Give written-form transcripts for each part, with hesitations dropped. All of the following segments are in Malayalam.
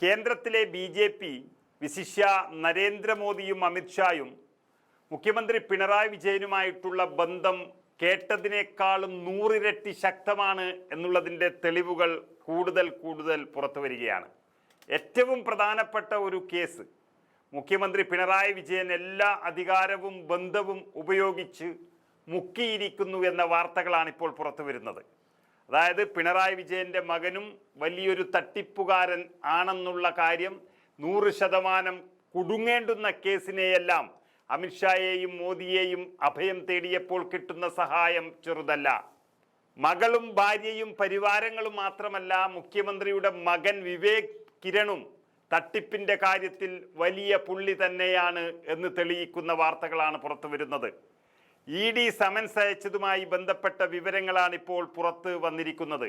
കേന്ദ്രത്തിലെ BJP വിശിഷ്യ നരേന്ദ്രമോദിയും അമിത്ഷായും മുഖ്യമന്ത്രി പിണറായി വിജയനുമായിട്ടുള്ള ബന്ധം കേട്ടതിനേക്കാളും 100 ഇരട്ടി ശക്തമാണ് എന്നുള്ളതിൻ്റെ തെളിവുകൾ കൂടുതൽ പുറത്തു വരികയാണ്. ഏറ്റവും പ്രധാനപ്പെട്ട ഒരു കേസ് മുഖ്യമന്ത്രി പിണറായി വിജയൻ എല്ലാ അധികാരവും ബന്ധവും ഉപയോഗിച്ച് മുക്കിയിരിക്കുന്നു എന്ന വാർത്തകളാണ് ഇപ്പോൾ പുറത്തു വരുന്നത്. അതായത് പിണറായി വിജയൻ്റെ മകനും വലിയൊരു തട്ടിപ്പുകാരൻ ആണെന്നുള്ള കാര്യം 100% കുടുങ്ങേണ്ടുന്ന കേസിനെയെല്ലാം അമിത്ഷായെയും മോദിയെയും അഭയം തേടിയപ്പോൾ കിട്ടുന്ന സഹായം ചെറുതല്ല. മകളും ഭാര്യയും പരിവാരങ്ങളും മാത്രമല്ല, മുഖ്യമന്ത്രിയുടെ മകൻ വിവേക് കിരണും തട്ടിപ്പിൻ്റെ കാര്യത്തിൽ വലിയ പുള്ളി തന്നെയാണ് എന്ന് തെളിയിക്കുന്ന വാർത്തകളാണ് പുറത്തു വരുന്നത്. ED സമൻസ് അയച്ചതുമായി ബന്ധപ്പെട്ട വിവരങ്ങളാണ് ഇപ്പോൾ പുറത്ത് വന്നിരിക്കുന്നത്.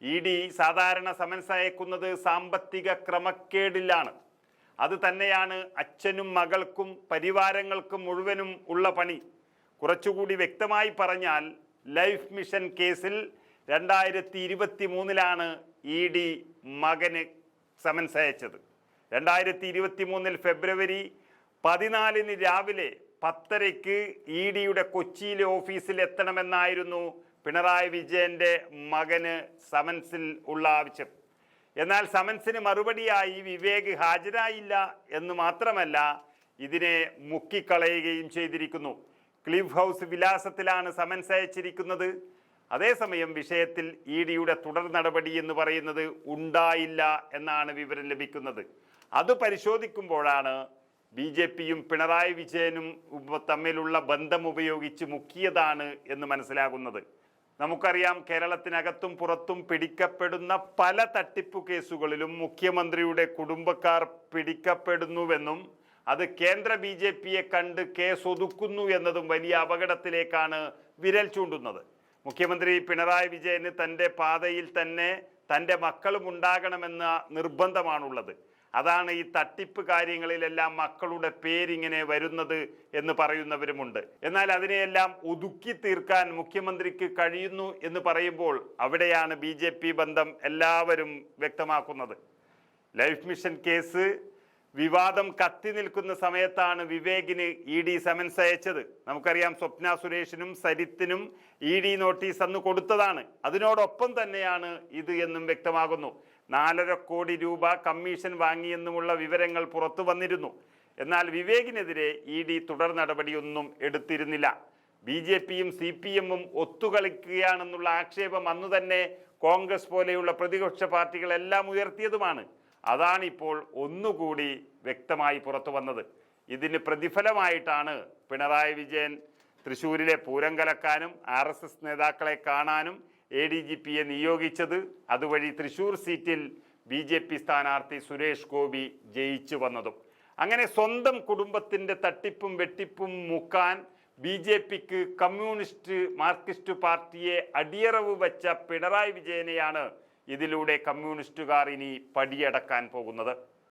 ED സാധാരണ സമൻസ് അയക്കുന്നത് സാമ്പത്തിക ക്രമക്കേടിലാണ്. അത് തന്നെയാണ് അച്ഛനും മകൾക്കും പരിവാരങ്ങൾക്കും മുഴുവനും ഉള്ള പണി. കുറച്ചുകൂടി വ്യക്തമായി പറഞ്ഞാൽ ലൈഫ് മിഷൻ കേസിൽ 2023 ED മകന് സമൻസ് അയച്ചത്. 2023 ഫെബ്രുവരി 14 രാവിലെ 10:30 EDയുടെ കൊച്ചിയിലെ ഓഫീസിൽ എത്തണമെന്നായിരുന്നു പിണറായി വിജയൻ്റെ മകന് സമൻസിൽ ഉള്ള ആവശ്യം. എന്നാൽ സമൻസിന് മറുപടിയായി വിവേക് ഹാജരായില്ല എന്ന് മാത്രമല്ല, ഇതിനെ മുക്കിക്കളയുകയും ചെയ്തിരിക്കുന്നു. ക്ലിഫ് ഹൗസ് വിലാസത്തിലാണ് സമൻസ് അയച്ചിരിക്കുന്നത്. അതേസമയം വിഷയത്തിൽ EDയുടെ തുടർ നടപടി എന്ന് പറയുന്നത് ഉണ്ടായില്ല എന്നാണ് വിവരം ലഭിക്കുന്നത്. അത് പരിശോധിക്കുമ്പോഴാണ് BJPയും പിണറായി വിജയനും തമ്മിലുള്ള ബന്ധം ഉപയോഗിച്ച് മുക്കിയതാണ് എന്ന് മനസ്സിലാകുന്നത്. നമുക്കറിയാം, കേരളത്തിനകത്തും പുറത്തും പിടിക്കപ്പെടുന്ന പല തട്ടിപ്പു കേസുകളിലും മുഖ്യമന്ത്രിയുടെ കുടുംബക്കാർ പിടിക്കപ്പെടുന്നുവെന്നും അത് കേന്ദ്ര BJPയെ കണ്ട് കേസ് ഒതുക്കുന്നു എന്നതും വലിയ അപകടത്തിലേക്കാണ് വിരൽ ചൂണ്ടുന്നത്. മുഖ്യമന്ത്രി പിണറായി വിജയന് തൻ്റെ പാതയിൽ തന്നെ തൻ്റെ മക്കളും ഉണ്ടാകണമെന്ന നിർബന്ധമാണുള്ളത്. അതാണ് ഈ തട്ടിപ്പ് കാര്യങ്ങളിലെല്ലാം മക്കളുടെ പേരിങ്ങനെ വരുന്നത് എന്ന് പറയുന്നവരുമുണ്ട്. എന്നാൽ അതിനെയെല്ലാം ഒതുക്കി തീർക്കാൻ മുഖ്യമന്ത്രിക്ക് കഴിയുന്നു എന്ന് പറയുമ്പോൾ അവിടെയാണ് BJP ബന്ധം എല്ലാവരും വ്യക്തമാക്കുന്നത്. ലൈഫ് മിഷൻ കേസ് വിവാദം കത്തി നിൽക്കുന്ന സമയത്താണ് വിവേകിന് ED സമൻസ് അയച്ചത്. നമുക്കറിയാം, സ്വപ്ന സുരേഷിനും സരിത്തിനും ED നോട്ടീസ് അന്ന് കൊടുത്തതാണ്. അതിനോടൊപ്പം തന്നെയാണ് ഇത് എന്നും വ്യക്തമാകുന്നു. 4.5 കോടി രൂപ കമ്മീഷൻ വാങ്ങിയെന്നുമുള്ള വിവരങ്ങൾ പുറത്തു വന്നിരുന്നു. എന്നാൽ വിവേകിനെതിരെ ED തുടർ നടപടിയൊന്നും എടുത്തിരുന്നില്ല. BJPയും CPMഉം ഒത്തുകളിക്കുകയാണെന്നുള്ള ആക്ഷേപം അന്നു തന്നെ കോൺഗ്രസ് പോലെയുള്ള പ്രതിപക്ഷ പാർട്ടികളെല്ലാം ഉയർത്തിയതുമാണ്. അതാണിപ്പോൾ ഒന്നുകൂടി വ്യക്തമായി പുറത്തു വന്നത്. ഇതിന് പ്രതിഫലമായിട്ടാണ് പിണറായി വിജയൻ തൃശ്ശൂരിലെ പൂരം കലക്കാനും RSS നേതാക്കളെ കാണാനും ADGPയെ നിയോഗിച്ചത്. അതുവഴി തൃശ്ശൂർ സീറ്റിൽ BJP സ്ഥാനാർത്ഥി സുരേഷ് ഗോപി ജയിച്ചു വന്നതും. അങ്ങനെ സ്വന്തം കുടുംബത്തിൻ്റെ തട്ടിപ്പും വെട്ടിപ്പും മുക്കാൻ BJPക്ക് കമ്മ്യൂണിസ്റ്റ് മാർക്സിസ്റ്റ് പാർട്ടിയെ അടിയറവ് വച്ച പിണറായി വിജയനെയാണ് ഇതിലൂടെ കമ്മ്യൂണിസ്റ്റുകാർ ഇനി പടിയടക്കാൻ പോകുന്നത്.